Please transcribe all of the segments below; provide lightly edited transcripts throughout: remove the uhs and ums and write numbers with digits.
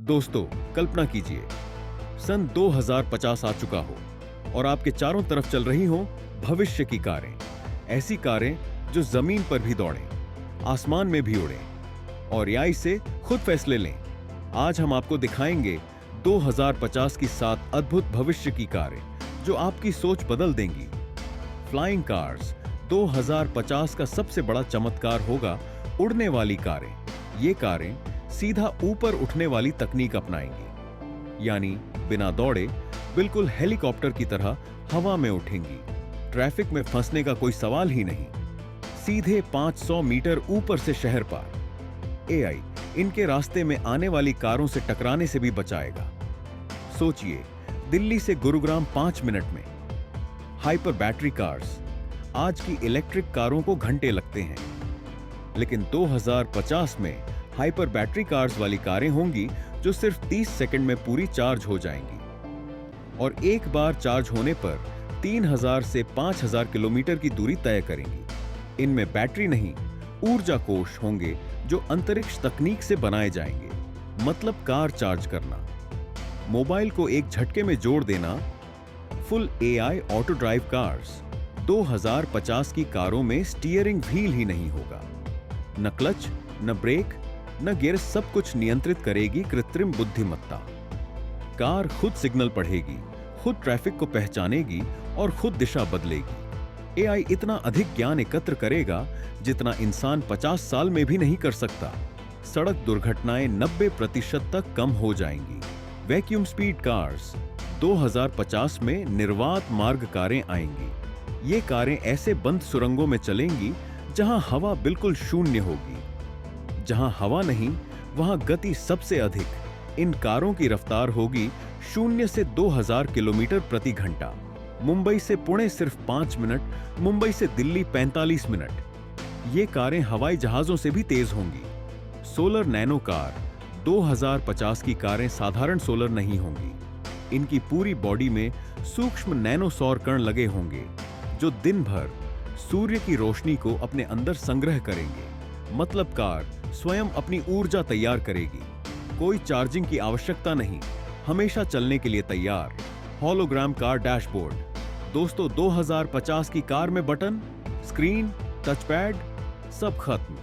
दोस्तों, कल्पना कीजिए सन 2050 आ चुका हो और आपके चारों तरफ चल रही हो भविष्य की कारें। ऐसी कारें जो जमीन पर भी दौड़ें, आसमान में भी उड़ें और एआई से खुद फैसले लें। आज हम आपको दिखाएंगे 2050 की 7 अद्भुत भविष्य की कारें जो आपकी सोच बदल देंगी। फ्लाइंग कार्स 2050 का सबसे बड़ा चमत्कार होगा उड़ने वाली कारें। ये कारें सीधा ऊपर उठने वाली तकनीक अपनाएंगी, यानी बिना दौड़े बिल्कुल हेलीकॉप्टर की तरह हवा में उठेंगी। ट्रैफिक में फंसने का कोई सवाल ही नहीं। सीधे 500 मीटर ऊपर से शहर पार। एआई इनके रास्ते में आने वाली कारों से टकराने से भी बचाएगा। सोचिए, दिल्ली से गुरुग्राम 5 मिनट में। हाइपर बैटरी कार्स, आज की इलेक्ट्रिक कारों को घंटे लगते हैं, लेकिन 2050 में हाइपर बैटरी कार्स वाली कारें होंगी जो सिर्फ 30 सेकंड में पूरी चार्ज हो जाएंगी और एक बार चार्ज होने पर 3000 से 5000 किलोमीटर की दूरी तय करेंगी। इनमें बैटरी नहीं, ऊर्जा कोष होंगे जो अंतरिक्ष तकनीक से बनाए जाएंगे। मतलब कार चार्ज करना, मोबाइल को एक झटके में जोड़ देना। Full AI auto drive cars. 2050 की कारों में स्टीयरिंग व्हील ही नहीं होगा, न क्लच, न ब्रेक, न गियर। सब कुछ नियंत्रित करेगी कृत्रिम बुद्धिमत्ता। कार खुद सिग्नल पढ़ेगी, खुद ट्रैफिक को पहचानेगी और खुद दिशा बदलेगी। एआई इतना अधिक ज्ञान एकत्र करेगा जितना इंसान 50 साल में भी नहीं कर सकता। सड़क दुर्घटनाएं 90% तक कम हो जाएंगी। Vacuum speed cars. 2050 में निर्वात मार्ग कारें आएंगी। ये कारें ऐसे बंद सुरंगों में चलेंगी जहां हवा बिल्कुल शून्य होगी। जहां हवा नहीं, वहां गति सबसे अधिक। इन कारों की रफ्तार होगी 0 से 2000 किलोमीटर प्रति घंटा। मुंबई से पुणे सिर्फ 5 मिनट, मुंबई से दिल्ली 45 मिनट। ये कारें हवाई जहाजों से भी तेज होंगी। Solar nano car. 2050 की कारें साधारण सोलर नहीं होंगी। इनकी पूरी बॉडी में सूक्ष्म नैनो सौर कण लगे होंगे जो दिन भर सूर्य की रोशनी को अपने अंदर संग्रह करेंगे। मतलब कार स्वयं अपनी ऊर्जा तैयार करेगी। कोई चार्जिंग की आवश्यकता नहीं, हमेशा चलने के लिए तैयार। Hologram car dashboard. दोस्तों, 2050 की कार में बटन, स्क्रीन, टचपैड सब खत्म।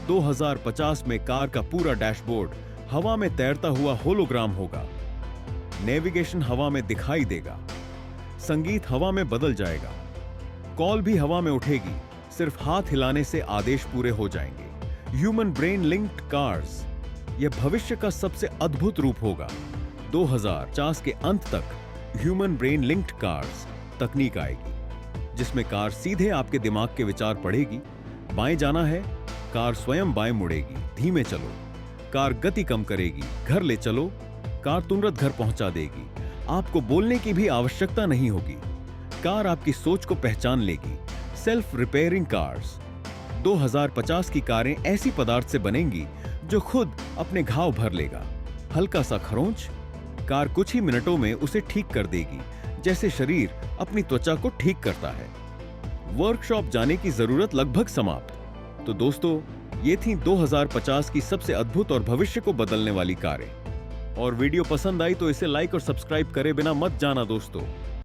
2050 में कार का पूरा डैशबोर्ड हवा में तैरता हुआ होलोग्राम होगा। नेविगेशन हवा में दिखाई देगा, संगीत हवा में बदल जाएगा, कॉल भी हवा में उठेगी। सिर्फ हाथ हिलाने से आदेश पूरे हो जाएंगे। Human brain linked cars. यह भविष्य का सबसे अद्भुत रूप होगा। 2050 के अंत तक ह्यूमन ब्रेन लिंक्ड कार्स तकनीक आएगी जिसमें कार सीधे आपके दिमाग के विचार पढ़ेगी। बाएं जाना है, कार स्वयं बाएं मुड़ेगी। धीमे चलो, कार गति कम करेगी। घर ले चलो, कार तुरंत घर पहुंचा देगी। आपको बोलने की भी आवश्यकता नहीं होगी। कार आपकी सोच को पहचान लेगी। Self repairing cars. 2050 की कारें ऐसी पदार्थ से बनेंगी जो खुद अपने घाव भर लेगा। हल्का सा खरोंच, कार कुछ ही मिनटों में उसे ठीक कर देगी, जैसे शरीर अपनी त्वचा को ठीक करता है। वर्कशॉप जाने की जरूरत लगभग समाप्त। तो दोस्तों, ये थी 2050 की सबसे अद्भुत और भविष्य को बदलने वाली कारें। और वीडियो पसंद आई तो इसे लाइक और सब्सक्राइब करे बिना मत जाना दोस्तों।